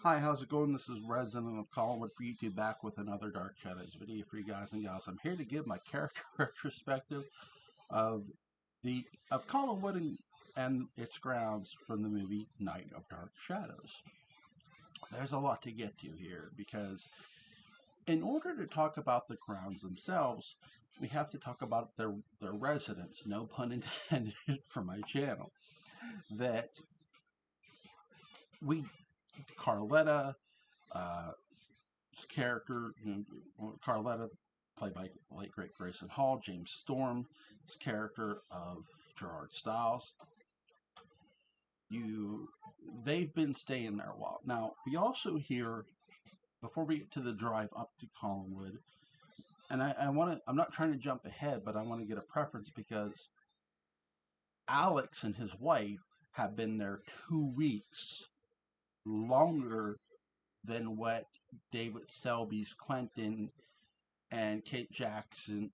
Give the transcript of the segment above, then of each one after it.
Hi, how's it going? This is Resident of Collinwood for YouTube, back with another Dark Shadows video for you guys and gals. I'm here to give my character retrospective of Collinwood and its grounds from the movie Night of Dark Shadows. There's a lot to get to here because in order to talk about the grounds themselves, we have to talk about their residents, no pun intended for my channel. That Carletta, character, Carletta, played by late great Grayson Hall, James Storm's character of Gerard Stiles. They've been staying there a while. Now, we also hear, before we get to the drive up to Collinwood, and I'm not trying to jump ahead, but I want to get a preference because Alex and his wife have been there 2 weeks longer than what David Selby's Quentin and Kate Jackson's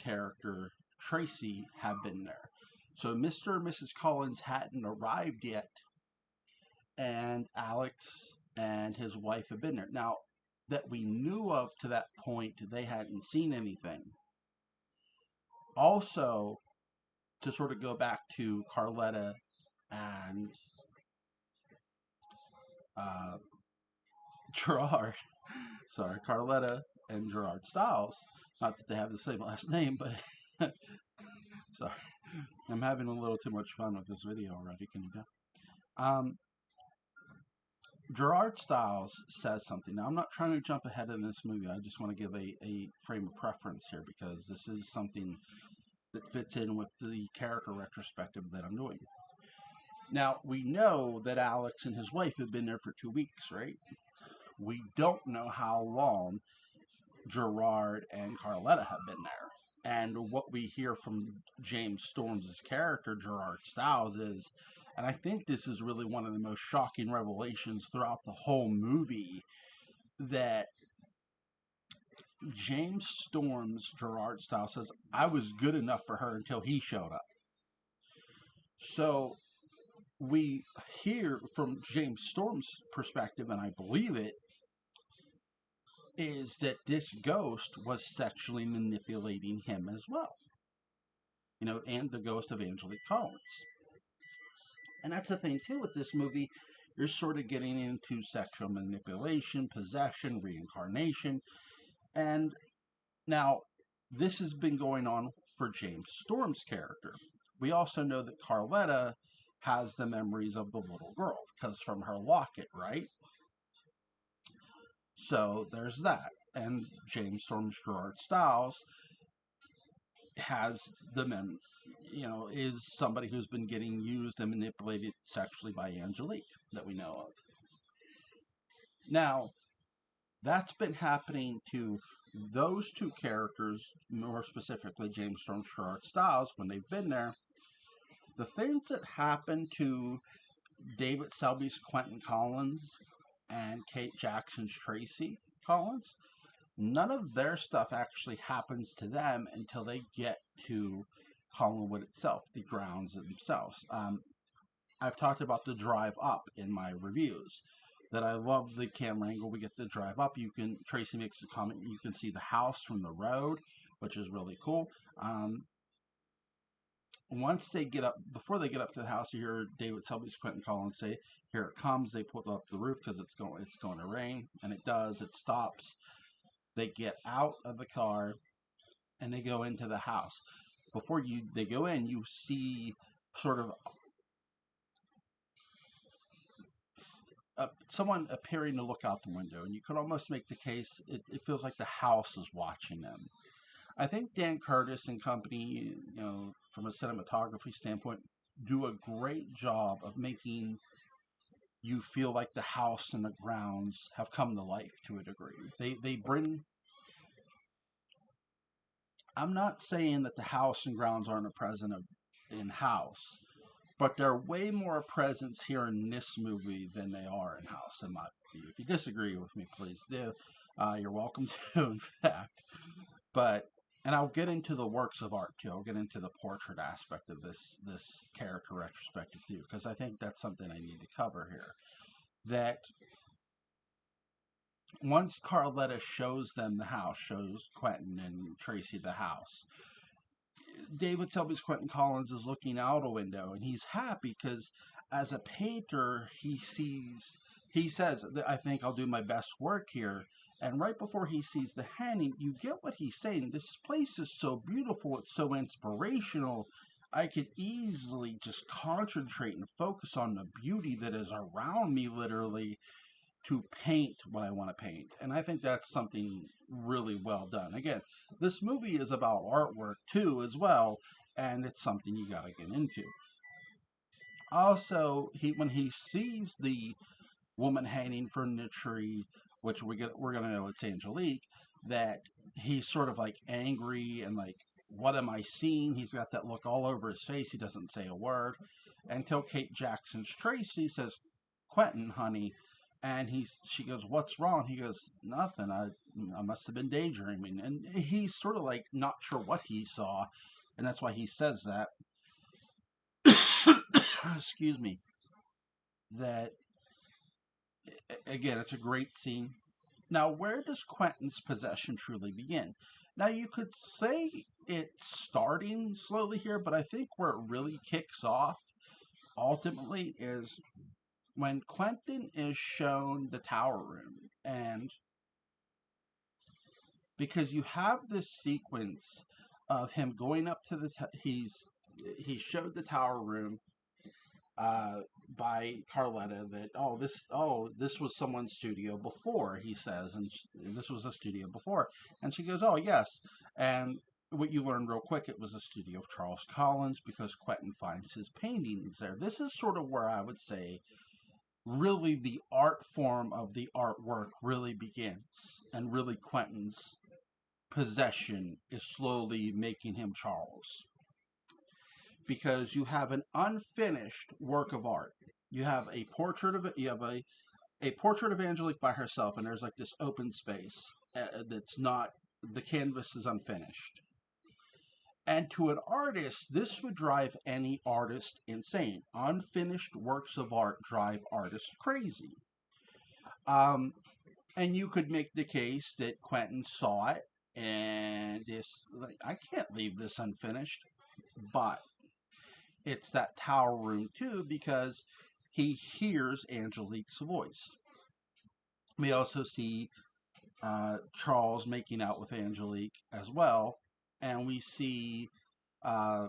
character Tracy have been there. So Mr. and Mrs. Collins hadn't arrived yet, and Alex and his wife have been there. Now, that we knew of to that point, they hadn't seen anything. Also, to sort of go back to Carletta and Gerard, sorry, Carletta and Gerard Stiles, not that they have the same last name, but sorry, I'm having a little too much fun with this video already, can you tell? Gerard Stiles says something. Now, I'm not trying to jump ahead in this movie. I just want to give a frame of preference here because this is something that fits in with the character retrospective that I'm doing. Now, we know that Alex and his wife have been there for 2 weeks, right? We don't know how long Gerard and Carletta have been there. And what we hear from James Storm's character, Gerard Stiles, is, and I think this is really one of the most shocking revelations throughout the whole movie, that James Storm's Gerard Stiles says, I was good enough for her until he showed up. So we hear from James Storm's perspective, and I believe it, is that this ghost was sexually manipulating him as well. And the ghost of Angelique Collins. And that's the thing, too, with this movie. You're sort of getting into sexual manipulation, possession, reincarnation. And now, this has been going on for James Storm's character. We also know that Carletta has the memories of the little girl, because from her locket, right? So there's that. And James Storm's Gerard Stiles has is somebody who's been getting used and manipulated sexually by Angelique that we know of. Now, that's been happening to those two characters, more specifically James Storm's Gerard Stiles, when they've been there. The things that happen to David Selby's Quentin Collins and Kate Jackson's Tracy Collins, none of their stuff actually happens to them until they get to Collinwood itself, the grounds themselves. I've talked about the drive up in my reviews, that I love the camera angle. We get the drive up. Tracy makes a comment, you can see the house from the road, which is really cool. Once they get up, before they get up to the house, you hear David Selby's Quentin Collins say, "Here it comes." They pull up the roof because it's going to rain, and it does. It stops. They get out of the car, and they go into the house. Before they go in, you see sort of someone appearing to look out the window, and you could almost make the case it feels like the house is watching them. I think Dan Curtis and company, from a cinematography standpoint, do a great job of making you feel like the house and the grounds have come to life to a degree. They bring... I'm not saying that the house and grounds aren't a present in-house, but they're way more a presence here in this movie than they are in-house, in my view. If you disagree with me, please do. You're welcome to, in fact. And I'll get into the works of art, too. I'll get into the portrait aspect of this character retrospective, too, because I think that's something I need to cover here. That once Carletta shows them the house, shows Quentin and Tracy the house, David Selby's Quentin Collins is looking out a window and he's happy because as a painter, he says, I think I'll do my best work here. And right before he sees the hanging, you get what he's saying. This place is so beautiful, it's so inspirational. I could easily just concentrate and focus on the beauty that is around me, literally, to paint what I want to paint. And I think that's something really well done. Again, this movie is about artwork too, as well, and it's something you got to get into. Also, when he sees the woman hanging from the tree, which we're gonna know it's Angelique, that he's sort of like angry and like, what am I seeing? He's got that look all over his face. He doesn't say a word until Kate Jackson's Tracy says, "Quentin, honey," and she goes, "What's wrong?" He goes, "Nothing. I must have been daydreaming," and he's sort of like not sure what he saw, and that's why he says that. Excuse me. That again, it's a great scene. Now, where does Quentin's possession truly begin? Now, you could say it's starting slowly here, but I think where it really kicks off ultimately is when Quentin is shown the tower room. And because you have this sequence of him going up to he showed the tower room uh, by Carletta that this was someone's studio before, he says, and this was a studio before, and she goes, "Oh yes," and what you learn real quick, it was a studio of Charles Collins because Quentin finds his paintings there. This is sort of where I would say really the art form of the artwork really begins, and really Quentin's possession is slowly making him Charles, because you have an unfinished work of art. You have a portrait of it. You have a portrait of Angelique by herself, and there's like this open space that's not, the canvas is unfinished. And to an artist, this would drive any artist insane. Unfinished works of art drive artists crazy. Um, and you could make the case that Quentin saw it and this, like, I can't leave this unfinished. But it's that tower room too because he hears Angelique's voice. We also see Charles making out with Angelique as well, and we see uh,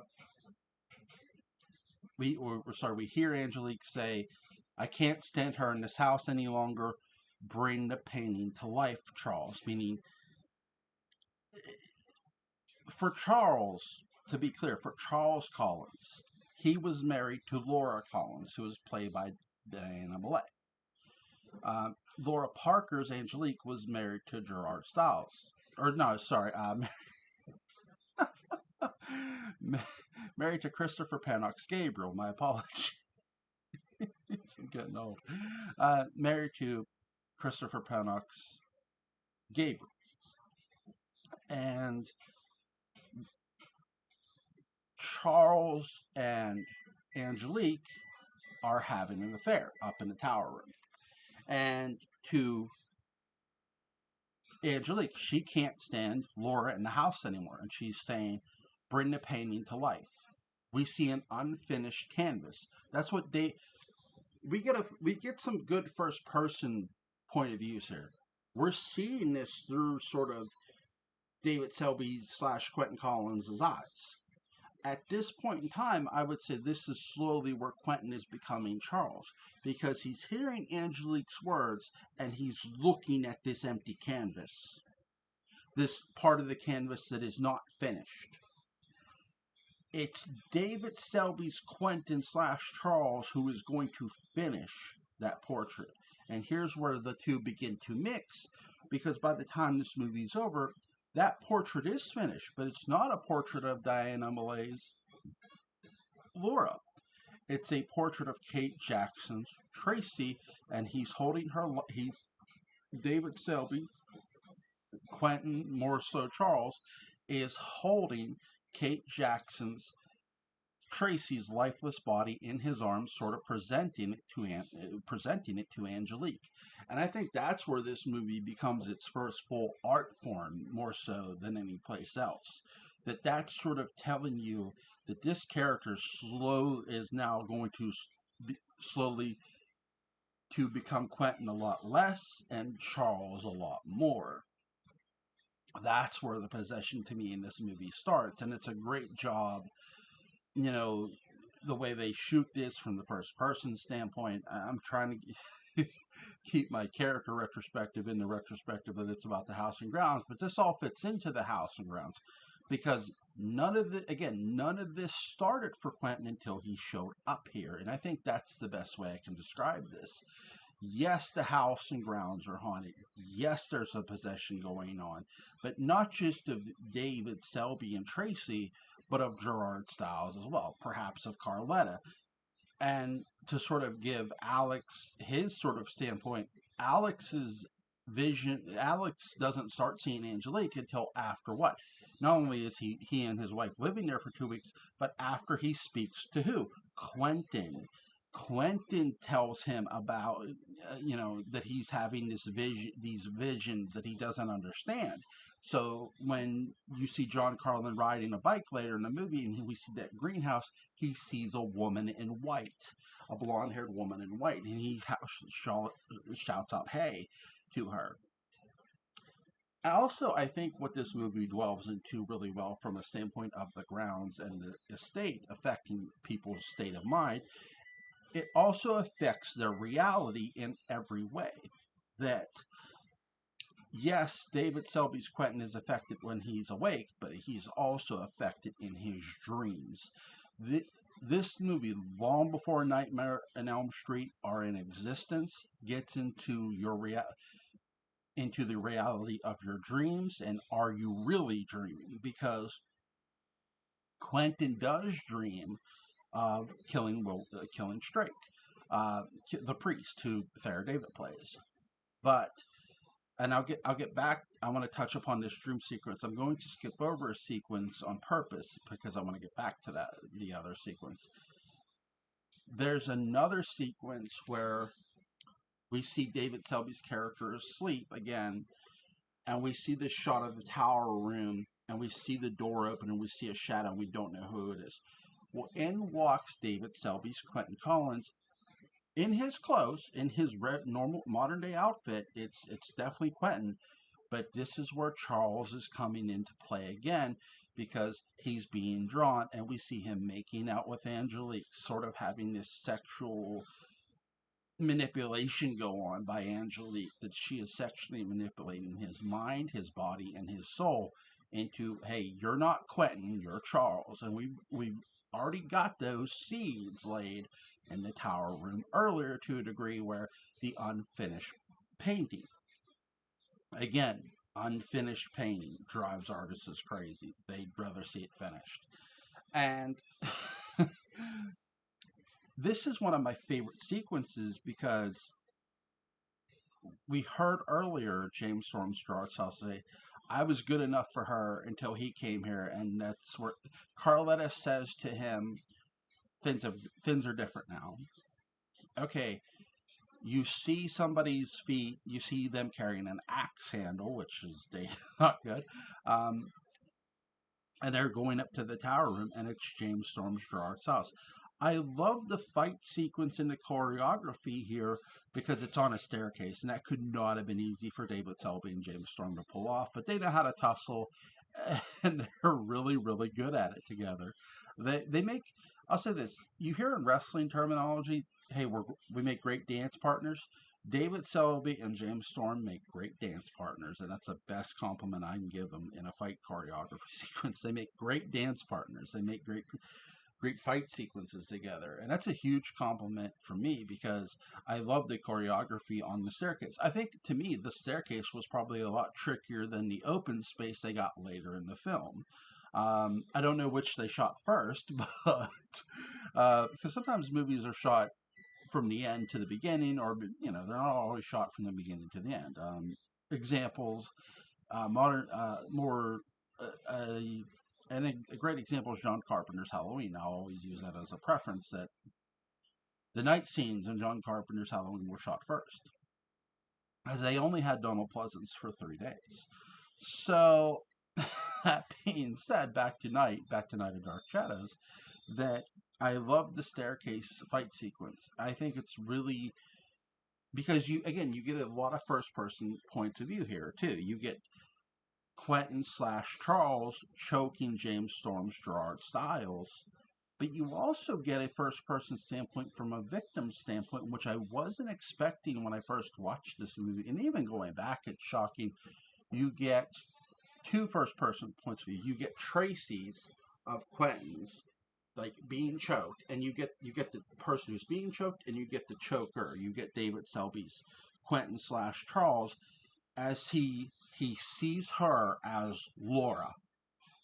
we hear Angelique say, "I can't stand her in this house any longer. Bring the painting to life, Charles." Meaning, for Charles, to be clear, for Charles Collins, he was married to Laura Collins, who was played by Diana Mallet. Laura Parker's Angelique was married to Gerard Stiles. Or, no, sorry, married to Christopher Pennock's Gabriel. My apologies. I'm getting old. Married to Christopher Pennock's Gabriel. And Charles and Angelique are having an affair up in the tower room. And to Angelique, she can't stand Laura in the house anymore. And she's saying, "Bring the painting to life." We see an unfinished canvas. That's what we get some good first person point of views here. We're seeing this through sort of David Selby / Quentin Collins' eyes. At this point in time, I would say this is slowly where Quentin is becoming Charles, because he's hearing Angelique's words and he's looking at this empty canvas, this part of the canvas that is not finished. It's David Selby's Quentin / Charles who is going to finish that portrait. And here's where the two begin to mix, because by the time this movie's over, that portrait is finished, but it's not a portrait of Diana Mallet's Laura. It's a portrait of Kate Jackson's Tracy, and he's holding her. He's David Selby, Quentin, more so Charles, is holding Kate Jackson's Tracy's lifeless body in his arms, sort of presenting it to Angelique. And I think that's where this movie becomes its first full art form, more so than any place else. That's sort of telling you that this character is now going to slowly to become Quentin a lot less and Charles a lot more. That's where the possession to me in this movie starts, and it's a great job, you know, the way they shoot this from the first person standpoint. I'm trying to keep my character retrospective in the retrospective that it's about the house and grounds, but this all fits into the house and grounds because none of this started for Quentin until he showed up here, and I think that's the best way I can describe this. Yes, the house and grounds are haunted. Yes, there's a possession going on, but not just of David Selby and Tracy, but of Gerard Stiles as well, perhaps of Carletta. And to sort of give Alex his sort of standpoint, Alex doesn't start seeing Angelique until after what? Not only is he and his wife living there for 2 weeks, but after he speaks to who? Quentin. Quentin tells him about, that he's having these visions that he doesn't understand. So when you see John Carlin riding a bike later in the movie, and we see that greenhouse, he sees a woman in white, a blonde-haired woman in white, and he shouts out, "Hey," to her. Also, I think what this movie delves into really well from a standpoint of the grounds and the estate affecting people's state of mind, it also affects their reality in every way. That, yes, David Selby's Quentin is affected when he's awake, but he's also affected in his dreams. The, this movie, long before Nightmare on Elm Street are in existence, gets into the reality of your dreams and are you really dreaming? Because Quentin does dream of killing Strake, uh, the priest who Thayer David plays. But and I'll get back. I want to touch upon this dream sequence. I'm going to skip over a sequence on purpose because I want to get back to the other sequence. There's another sequence where we see David Selby's character asleep again, and we see this shot of the tower room, and we see the door open, and we see a shadow, and we don't know who it is. Well, in walks David Selby's Quentin Collins in his clothes, in his normal modern day outfit. It's definitely Quentin, but this is where Charles is coming into play again because he's being drawn, and we see him making out with Angelique, sort of having this sexual manipulation go on by Angelique, that she is sexually manipulating his mind, his body, and his soul into, hey, you're not Quentin, you're Charles. And we've already got those seeds laid in the tower room earlier to a degree where the unfinished painting. Again, unfinished painting drives artists crazy. They'd rather see it finished. And this is one of my favorite sequences because we heard earlier James Storm Strauss say, "I was good enough for her until he came here," and that's where Carletta says to him, "Things are different now." Okay, you see somebody's feet, you see them carrying an axe handle, which is not good. Um, and they're going up to the tower room, and it's James Storm Gerard's house. I love the fight sequence and the choreography here because it's on a staircase, and that could not have been easy for David Selby and James Storm to pull off, but they know how to tussle, and they're really, really good at it together. They make, I'll say this, you hear in wrestling terminology, hey, we make great dance partners. David Selby and James Storm make great dance partners, and that's the best compliment I can give them in a fight choreography sequence. They make great dance partners. They make great fight sequences together, and that's a huge compliment for me because I love the choreography on the staircase. I think to me the staircase was probably a lot trickier than the open space they got later in the film. I don't know which they shot first, but because sometimes movies are shot from the end to the beginning, or they're not always shot from the beginning to the end. Examples, modern, more. and a great example is John Carpenter's Halloween. I always use that as a preference that the night scenes in John Carpenter's Halloween were shot first, as they only had Donald Pleasance for 3 days. So, that being said, back to Night of Dark Shadows, that I love the staircase fight sequence. I think it's really because you get a lot of first person points of view here too. You get Quentin slash Charles choking James Storm's Gerard Stiles, but you also get a first person standpoint from a victim standpoint, which I wasn't expecting when I first watched this movie. And even going back, it's shocking. You get two first person points of view. You get Tracy's of Quentin's like being choked, and you get the person who's being choked, and you get the choker. You get David Selby's Quentin slash Charles as he sees her as Laura,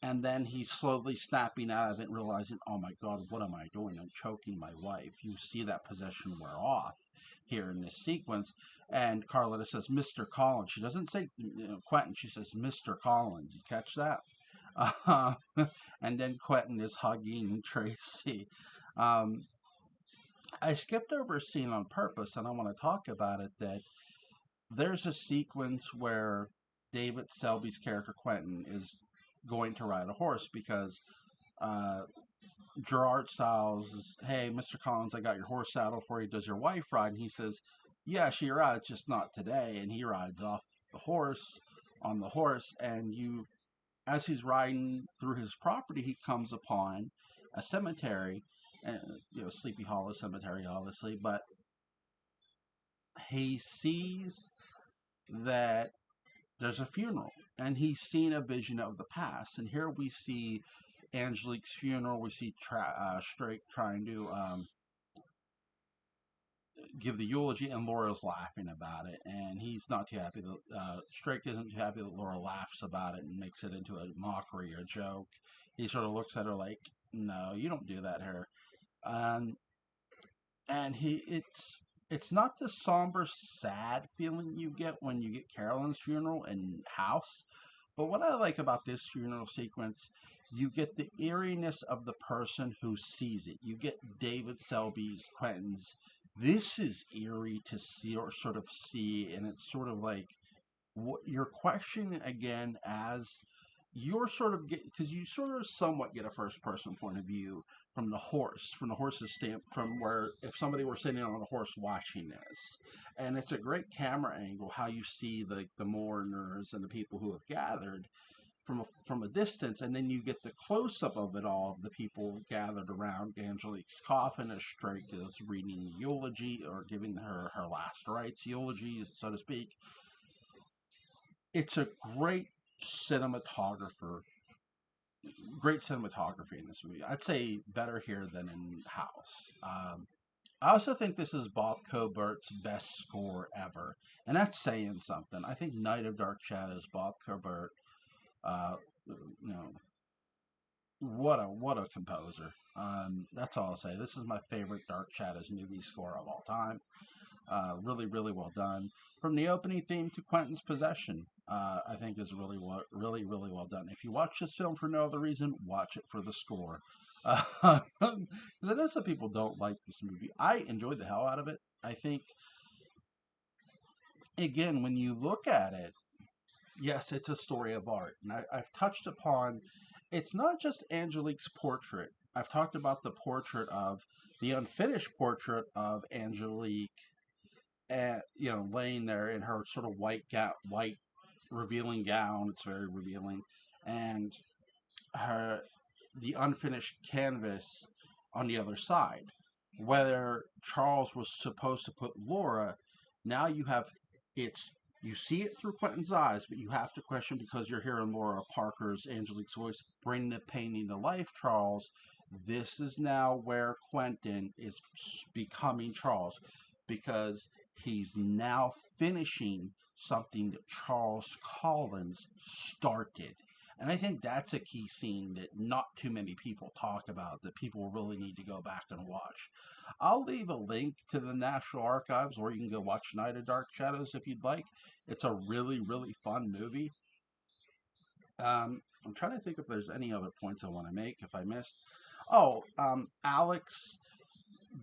and then he's slowly snapping out of it, realizing, oh my god, what am I doing? I'm choking my wife. You see that possession wear off here in this sequence. And Carlotta says, Mr. Collins. She doesn't say Quentin, she says, Mr. Collins. You catch that? Uh, and then Quentin is hugging Tracy. Um, I skipped over a scene on purpose, and I want to talk about it. That there's a sequence where David Selby's character Quentin is going to ride a horse because uh, Gerard Stiles is, hey, Mr. Collins, I got your horse saddle for you. Does your wife ride? And he says, yeah, she rides, just not today. And he rides off the horse on the horse, and as he's riding through his property, he comes upon a cemetery, and Sleepy Hollow Cemetery, obviously, but he sees that there's a funeral, and he's seen a vision of the past. And here we see Angelique's funeral. We see Strake trying to give the eulogy, and Laura's laughing about it, and he's not too happy. Strake isn't too happy that Laura laughs about it and makes it into a mockery or a joke. He sort of looks at her like, "No, you don't do that here." Um, and it's not the somber, sad feeling you get when you get Carolyn's funeral in House. But what I like about this funeral sequence, you get the eeriness of the person who sees it. You get David Selby's Quentin's. This is eerie to see or sort of see, and it's sort of like what you're questioning again as you're sort of get because you sort of somewhat get a first person point of view from the horse's stamp, from where if somebody were sitting on a horse watching this, and it's a great camera angle how you see the mourners and the people who have gathered from a distance, and then you get the close up of it all of the people gathered around Angelique's coffin as Strake is reading the eulogy or giving her last rites eulogy, so to speak. It's a cinematographer great cinematography in this movie. I'd say better here than in House. I also think this is Bob Cobert's best score ever, and that's saying something. I think Night of Dark Shadows, Bob Cobert, uh, you know, what a composer. That's all I'll say. This is my favorite Dark Shadows movie score of all time. Really, really well done. From the opening theme to Quentin's possession, I think is really, really well done. If you watch this film for no other reason, watch it for the score. Because I know some people don't like this movie. I enjoyed the hell out of it. I think, again, when you look at it, yes, it's a story of art. And I've touched upon, it's not just Angelique's portrait. I've talked about the portrait of, the unfinished portrait of Angelique laying there in her sort of white revealing gown. It's very revealing, and her the unfinished canvas on the other side. Whether Charles was supposed to put Laura, now you have it's you see it through Quentin's eyes, but you have to question because you're hearing Laura Parker's Angelique's voice bring the painting to life. Charles, this is now where Quentin is becoming Charles because he's now finishing something that Charles Collins started. And I think that's a key scene that not too many people talk about, that people really need to go back and watch. I'll leave a link to the National Archives, or you can go watch Night of Dark Shadows if you'd like. It's a really, really fun movie. I'm trying to think if there's any other points I want to make. If I missed, oh, Alex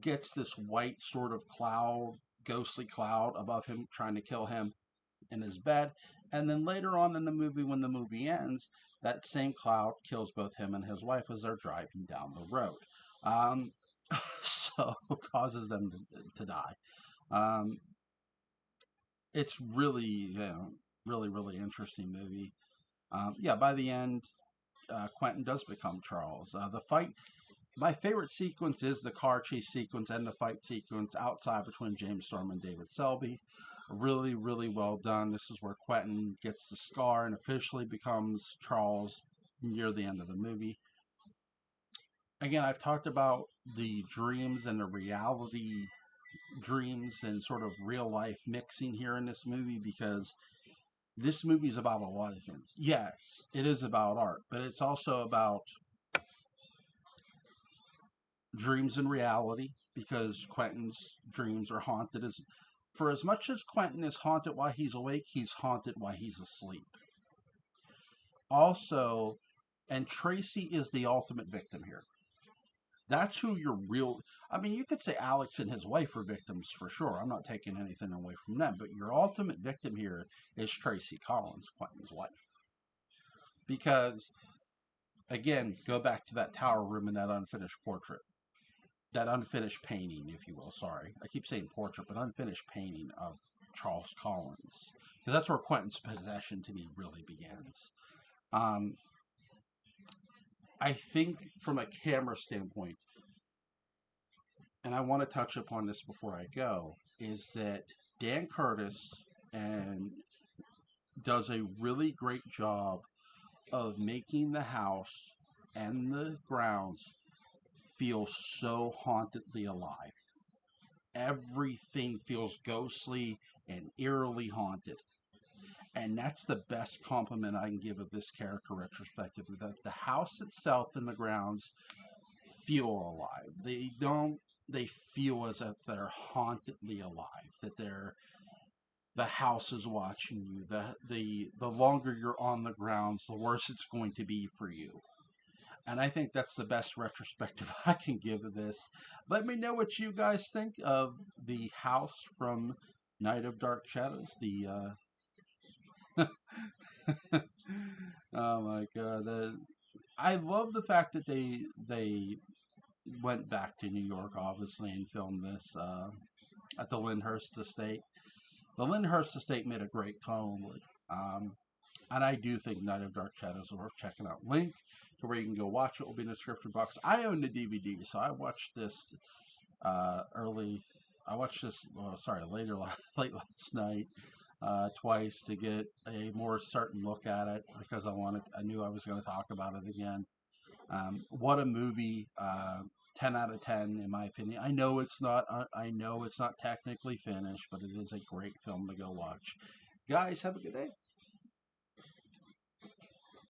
gets this white sort of cloud, ghostly cloud above him, trying to kill him in his bed. And then later on in the movie, when the movie ends, that same cloud kills both him and his wife as they're driving down the road. Um, so causes them to die. Um, it's really, really, really interesting movie. Yeah, by the end, Quentin does become Charles. The fight, my favorite sequence is the car chase sequence and the fight sequence outside between James Storm and David Selby. Really, really well done. This is where Quentin gets the scar and officially becomes Charles near the end of the movie. Again, I've talked about the dreams and the reality dreams and sort of real life mixing here in this movie because this movie is about a lot of things. Yes, it is about art, but it's also about dreams and reality because Quentin's dreams are haunted as for as much as Quentin is haunted while he's awake, he's haunted while he's asleep. Also, and Tracy is the ultimate victim here. That's who your real. I mean, you could say Alex and his wife are victims for sure. I'm not taking anything away from them, but your ultimate victim here is Tracy Collins, Quentin's wife. Because, again, go back to that tower room and that unfinished portrait. That unfinished painting, if you will. Sorry, I keep saying portrait, but unfinished painting of Charles Collins, because that's where Quentin's possession to me really begins. Um, I think from a camera standpoint, and I want to touch upon this before I go, is that Dan Curtis and does a really great job of making the house and the grounds feel so hauntedly alive. Everything feels ghostly and eerily haunted. And that's the best compliment I can give of this character retrospectively. That the house itself and the grounds feel alive. They don't. They feel as if they're hauntedly alive. That they're the house is watching you. The longer you're on the grounds, the worse it's going to be for you. And I think that's the best retrospective I can give of this. Let me know what you guys think of the house from Night of Dark Shadows. Oh my god, I love the fact that they went back to New York, obviously, and filmed this at the Lyndhurst Estate. The Lyndhurst Estate made a great Collinwood. And I do think Night of Dark Shadows is worth checking out. Link to where you can go watch it will be in the description box. I own the DVD, so I watched this early. I watched this, later, late last night, twice to get a more certain look at it because I knew I was going to talk about it again. What a movie! 10 out of 10 in my opinion. I know it's not. I know it's not technically finished, but it is a great film to go watch. Guys, have a good day.